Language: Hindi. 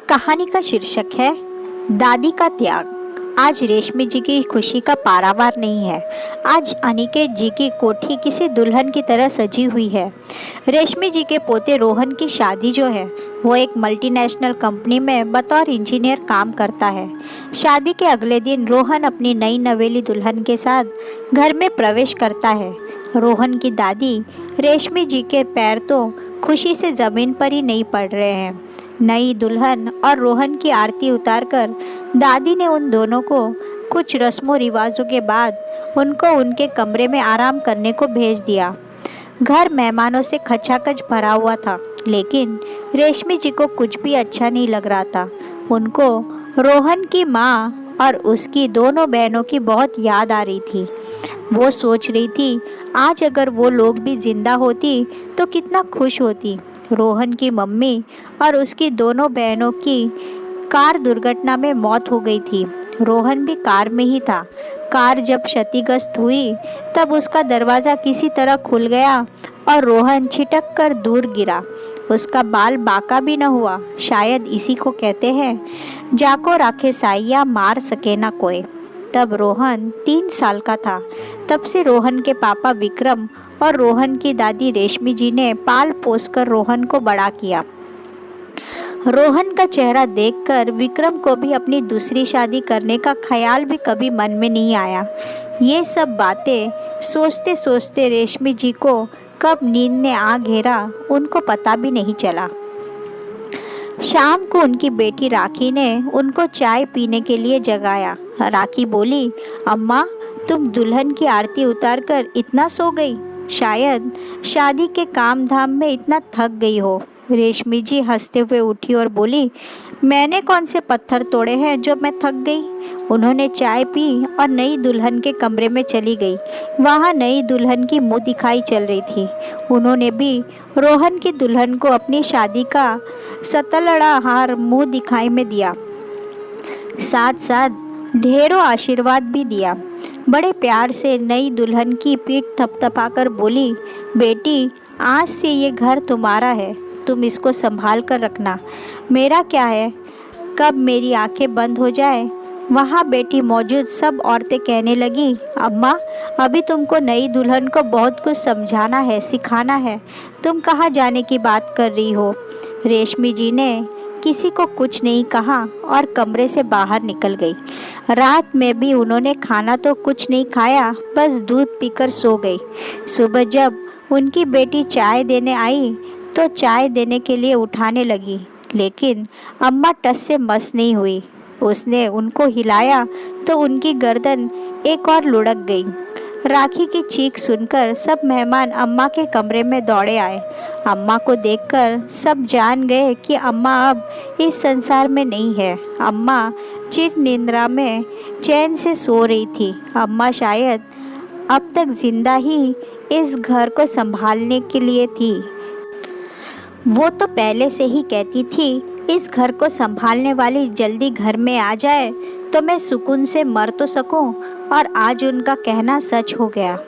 कहानी का शीर्षक है दादी का त्याग। आज रेशमी जी की खुशी का पारावार नहीं है। आज अनिकेत जी की कोठी किसी दुल्हन की तरह सजी हुई है। रेशमी जी के पोते रोहन की शादी जो है वो एक मल्टीनेशनल कंपनी में बतौर इंजीनियर काम करता है। शादी के अगले दिन रोहन अपनी नई नवेली दुल्हन के साथ घर में प्रवेश करता है। रोहन की दादी रेशमी जी के पैर तो खुशी से ज़मीन पर ही नहीं पड़ रहे हैं। नई दुल्हन और रोहन की आरती उतारकर दादी ने उन दोनों को कुछ रस्मों रिवाजों के बाद उनको उनके कमरे में आराम करने को भेज दिया। घर मेहमानों से खचाखच भरा हुआ था, लेकिन रेशमी जी को कुछ भी अच्छा नहीं लग रहा था। उनको रोहन की माँ और उसकी दोनों बहनों की बहुत याद आ रही थी। वो सोच रही थी आज अगर वो लोग भी जिंदा होती तो कितना खुश होती। रोहन की मम्मी और उसकी दोनों बहनों की कार दुर्घटना में मौत हो गई थी। रोहन भी कार में ही था। कार जब क्षतिग्रस्त हुई तब उसका दरवाज़ा किसी तरह खुल गया और रोहन छिटक कर दूर गिरा। उसका बाल बांका भी न हुआ। शायद इसी को कहते हैं जाको राखे साइया मार सके ना कोई। तब रोहन 3 साल का था। तब से रोहन के पापा विक्रम और रोहन की दादी रेशमी जी ने पाल पोस कर रोहन को बड़ा किया। रोहन का चेहरा देखकर विक्रम को भी अपनी दूसरी शादी करने का ख्याल भी कभी मन में नहीं आया। ये सब बातें सोचते सोचते रेशमी जी को कब नींद ने आ घेरा उनको पता भी नहीं चला। शाम को उनकी बेटी राखी ने उनको चाय पीने के लिए जगाया। राखी बोली, अम्मा तुम दुल्हन की आरती उतार कर इतना सो गई, शायद शादी के काम धाम में इतना थक गई हो। रेशमी जी हंसते हुए उठी और बोली, मैंने कौन से पत्थर तोड़े हैं जो मैं थक गई। उन्होंने चाय पी और नई दुल्हन के कमरे में चली गई। वहाँ नई दुल्हन की मुँह दिखाई चल रही थी। उन्होंने भी रोहन की दुल्हन को अपनी शादी का सतलड़ा हार मुँह दिखाई में दिया, साथ साथ ढेरों आशीर्वाद भी दिया। बड़े प्यार से नई दुल्हन की पीठ थपथपाकर बोली, बेटी आज से ये घर तुम्हारा है, तुम इसको संभाल कर रखना। मेरा क्या है, कब मेरी आंखें बंद हो जाए। वहाँ बेटी मौजूद सब औरतें कहने लगी, अम्मा अभी तुमको नई दुल्हन को बहुत कुछ समझाना है, सिखाना है, तुम कहाँ जाने की बात कर रही हो। रेशमी जी ने किसी को कुछ नहीं कहा और कमरे से बाहर निकल गई। रात में भी उन्होंने खाना तो कुछ नहीं खाया, बस दूध पीकर सो गई। सुबह जब उनकी बेटी चाय देने आई तो चाय देने के लिए उठाने लगी, लेकिन अम्मा टस से मस नहीं हुई। उसने उनको हिलाया तो उनकी गर्दन एक और लुढ़क गई। राखी की चीख सुनकर सब मेहमान अम्मा के कमरे में दौड़े आए। अम्मा को देखकर सब जान गए कि अम्मा अब इस संसार में नहीं है। अम्मा चिर निद्रा में चैन से सो रही थी। अम्मा शायद अब तक जिंदा ही इस घर को संभालने के लिए थी। वो तो पहले से ही कहती थी इस घर को संभालने वाली जल्दी घर में आ जाए तो मैं सुकून से मर तो सकूं, और आज उनका कहना सच हो गया।